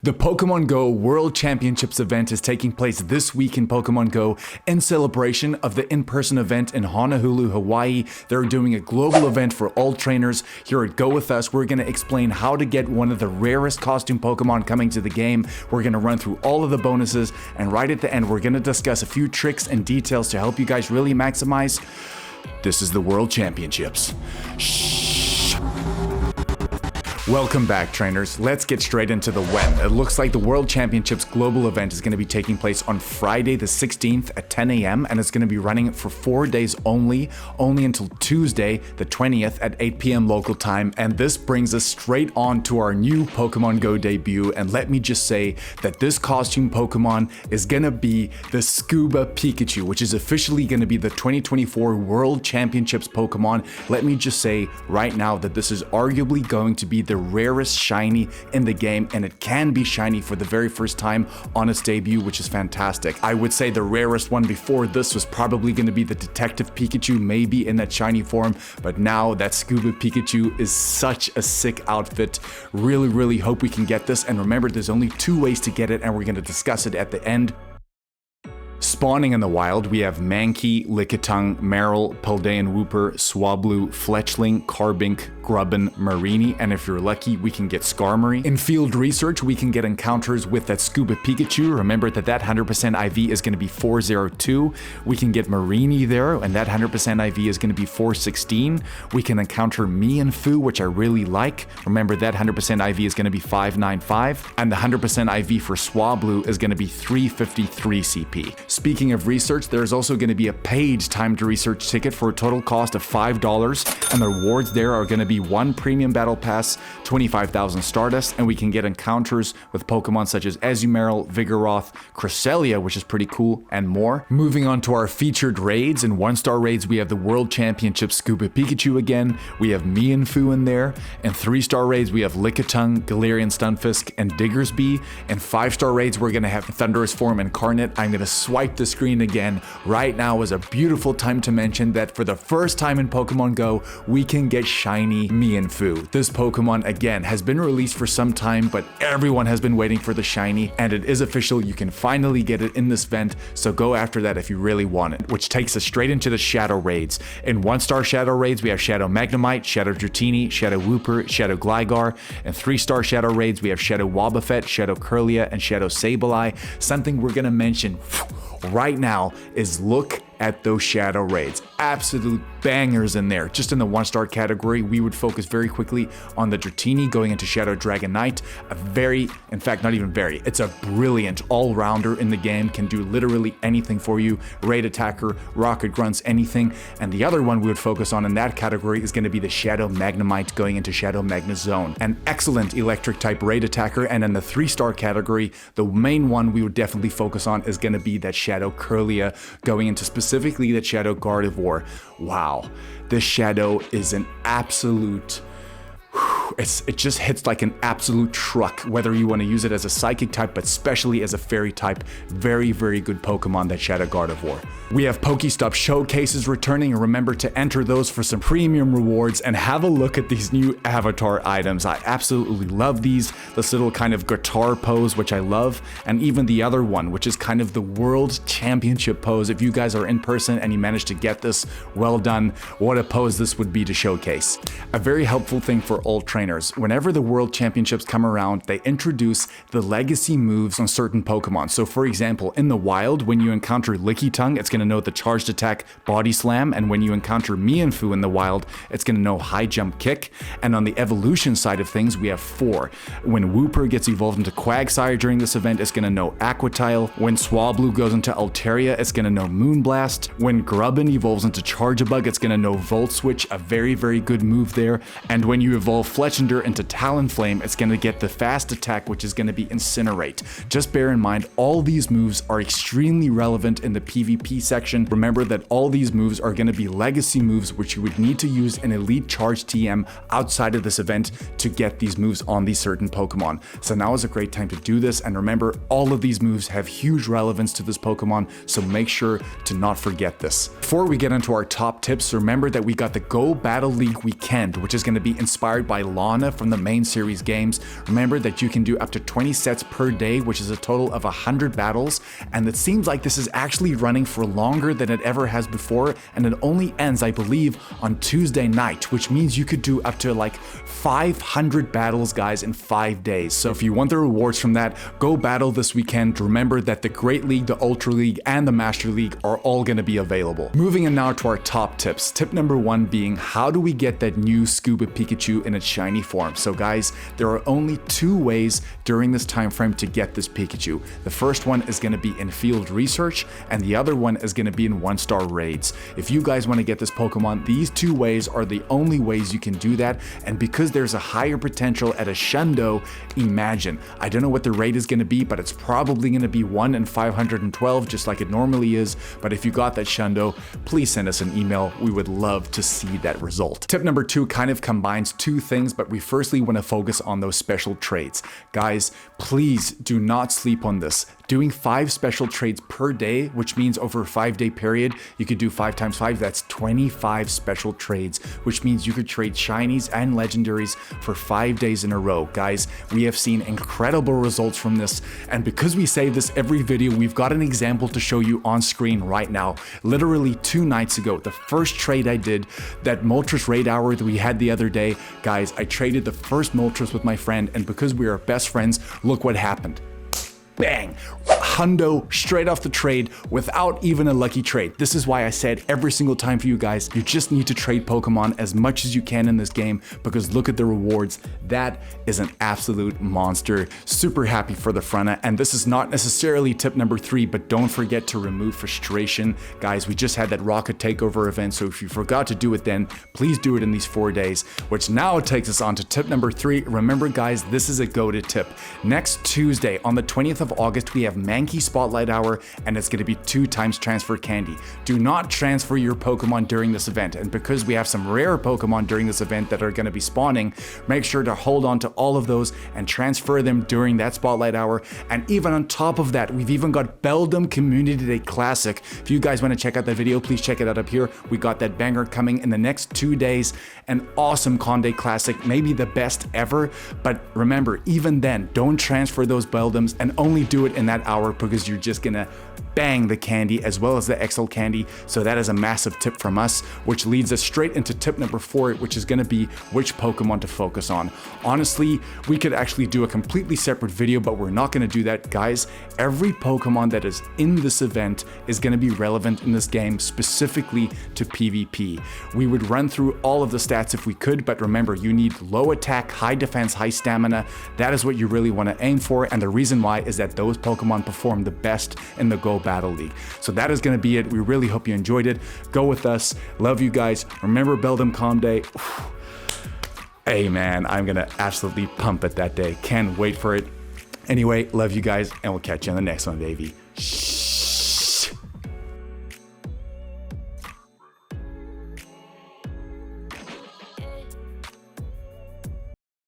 The Pokemon Go World Championships event is taking place this week in Pokemon Go in celebration of the in-person event in Honolulu, Hawaii. They're doing a global event for all trainers. Here at Go With Us, we're going to explain how to get one of the rarest costume Pokemon coming to the game. We're going to run through all of the bonuses, and right at the end, we're going to discuss a few tricks and details to help you guys really maximize. This is the World Championships. Shh. Welcome back, trainers. Let's get straight into the when. It looks like the World Championships global event is going to be taking place on Friday the 16th at 10 a.m. and it's going to be running for 4 days only until Tuesday the 20th at 8 p.m. local time. And this brings us straight on to our new Pokemon Go debut. And let me just say that this costume Pokemon is going to be the Scuba Pikachu, which is officially going to be the 2024 World Championships Pokemon. Let me just say right now that this is arguably going to be the rarest shiny in the game, and it can be shiny for the very first time on its debut, which is fantastic. I would say the rarest one before this was probably going to be the Detective Pikachu, maybe in that shiny form, but now that Scuba Pikachu is such a sick outfit. Really hope we can get this, and remember, there's only 2 ways to get it, and we're going to discuss it at the end. Spawning in the wild, we have Mankey, Lickitung, Marill, Paldean Wooper, Swablu, Fletchling, Carbink, Grubbin, Marini, and if you're lucky, we can get Skarmory. In field research, we can get encounters with that Scuba Pikachu. Remember that 100% IV is going to be 402. We can get Marini there, and that 100% IV is going to be 416. We can encounter Mienfoo, which I really like. Remember that 100% IV is going to be 595, and the 100% IV for Swablu is going to be 353 CP. Speaking of research, there's also going to be a paid time to research ticket for a total cost of $5, and the rewards there are going to be 1 premium battle pass, 25,000 Stardust, and we can get encounters with Pokemon such as Azumarill, Vigoroth, Cresselia, which is pretty cool, and more. Moving on to our featured raids. In 1-star raids, we have the World Championship Scuba Pikachu again, we have Mienfoo in there. In 3-star raids, we have Lickitung, Galarian Stunfisk, and Diggersby. In 5-star raids, we're going to have Thundurus Form Incarnate. I'm going to swipe the screen again. Right now is a beautiful time to mention that for the first time in Pokemon Go, we can get shiny Mienfoo. This Pokemon, again, has been released for some time, but everyone has been waiting for the shiny, and it is official. You can finally get it in this event, so go after that if you really want it, which takes us straight into the Shadow Raids. In 1-star Shadow Raids, we have Shadow Magnemite, Shadow Dratini, Shadow Wooper, Shadow Gligar. In 3-star Shadow Raids, we have Shadow Wobbuffet, Shadow Curlia, and Shadow Sableye. Something we're gonna mention right now is look at those Shadow Raids. Absolute bangers in there. Just in the 1-star category, we would focus very quickly on the Dratini going into Shadow Dragonite. It's a brilliant all-rounder in the game, can do literally anything for you. Raid Attacker, Rocket Grunts, anything. And the other one we would focus on in that category is going to be the Shadow Magnemite going into Shadow Magnezone. An excellent electric type Raid Attacker. And in the 3-star category, the main one we would definitely focus on is going to be that Shadow Curlia going into specifically that Shadow Gardevoir. Wow, this Shadow is an absolute... It just hits like an absolute truck, whether you want to use it as a psychic type, but especially as a fairy type. Very good Pokemon, that Shadow Gardevoir. We have Pokestop showcases returning, and remember to enter those for some premium rewards, and have a look at these new avatar items. I absolutely love these. This little kind of guitar pose, which I love, and even the other one, which is kind of the World Championship pose. If you guys are in person and you managed to get this, well done. What a pose this would be to showcase. A very helpful thing for all trainers. Whenever the World Championships come around, they introduce the legacy moves on certain Pokemon. So for example, in the wild, when you encounter Lickitung, it's going to know the charged attack Body Slam, and when you encounter Mienfoo in the wild, it's going to know High Jump Kick. And on the evolution side of things, we have 4. When Wooper gets evolved into Quagsire during this event, it's going to know Aquatile. When Swablu goes into Altaria, it's going to know Moonblast. When Grubbin evolves into Charjabug, it's going to know Volt Switch, a very good move there. And when you evolve Fletchender into Talonflame, it's going to get the fast attack, which is going to be Incinerate. Just bear in mind, all these moves are extremely relevant in the PvP section. Remember that all these moves are going to be legacy moves, which you would need to use an Elite Charge TM outside of this event to get these moves on these certain Pokemon. So now is a great time to do this, and remember, all of these moves have huge relevance to this Pokemon, so make sure to not forget this. Before we get into our top tips, remember that we got the Go Battle League weekend, which is going to be inspired by Lana from the main series games. Remember that you can do up to 20 sets per day, which is a total of 100 battles, and it seems like this is actually running for longer than it ever has before, and it only ends, I believe, on Tuesday night, which means you could do up to like 500 battles, guys, in 5 days. So if you want the rewards from that, go battle this weekend. Remember that the Great League, the Ultra League, and the Master League are all going to be available. Moving in now to our top tips. Tip number 1 being, how do we get that new Scuba Pikachu in its shiny form? So guys, there are only 2 ways during this time frame to get this Pikachu. The first one is going to be in field research, and the other one is going to be in 1-star raids. If you guys want to get this Pokemon, these 2 ways are the only ways you can do that, and because there's a higher potential at a Shundo, imagine. I don't know what the rate is going to be, but it's probably going to be 1 in 512, just like it normally is. But if you got that Shundo, please send us an email. We would love to see that result. Tip number 2 kind of combines 2 things, but we firstly want to focus on those special trades. Guys, please do not sleep on this. Doing 5 special trades per day, which means over a 5-day period, you could do 5 times 5, that's 25 special trades, which means you could trade shinies and legendaries for 5 days in a row. Guys, we have seen incredible results from this, and because we say this every video, we've got an example to show you on screen right now. Literally 2 nights ago, the first trade I did, that Moltres raid hour that we had the other day, guys, I traded the first Moltres with my friend, and because we are best friends, look what happened. Bang! Hundo straight off the trade without even a lucky trade. This is why I said every single time for you guys, you just need to trade Pokemon as much as you can in this game, because look at the rewards. That is an absolute monster. Super happy for the Frana, and this is not necessarily tip number 3, but don't forget to remove frustration. Guys, we just had that Rocket Takeover event, so if you forgot to do it then, please do it in these 4 days, which now takes us on to tip number 3. Remember guys, this is a go-to tip. Next Tuesday on the 20th of August, we have Mankey Spotlight Hour, and it's going to be 2 times transfer candy. Do not transfer your Pokemon during this event, and because we have some rare Pokemon during this event that are going to be spawning, make sure to hold on to all of those and transfer them during that Spotlight Hour. And even on top of that, we've even got Beldum Community Day Classic. If you guys want to check out that video, please check it out up here. We got that banger coming in the next 2 days. An awesome Con Day Classic, maybe the best ever, but remember, even then, don't transfer those Beldums and only do it in that hour, because you're just gonna bang the candy as well as the XL candy. So that is a massive tip from us, which leads us straight into tip number 4, which is gonna be which Pokemon to focus on. Honestly, we could actually do a completely separate video, but we're not gonna do that, guys. Every Pokemon that is in this event is gonna be relevant in this game, specifically to PvP. We would run through all of the stats if we could, but remember, you need low attack, high defense, high stamina. That is what you really wanna aim for, and the reason why is that those Pokemon perform the best in the Go Battle League. So that is going to be it. We really hope you enjoyed it. Go with us. Love you guys. Remember Beldum Calm Day. Hey man, I'm going to absolutely pump it that day. Can't wait for it. Anyway, love you guys, and we'll catch you on the next one, baby.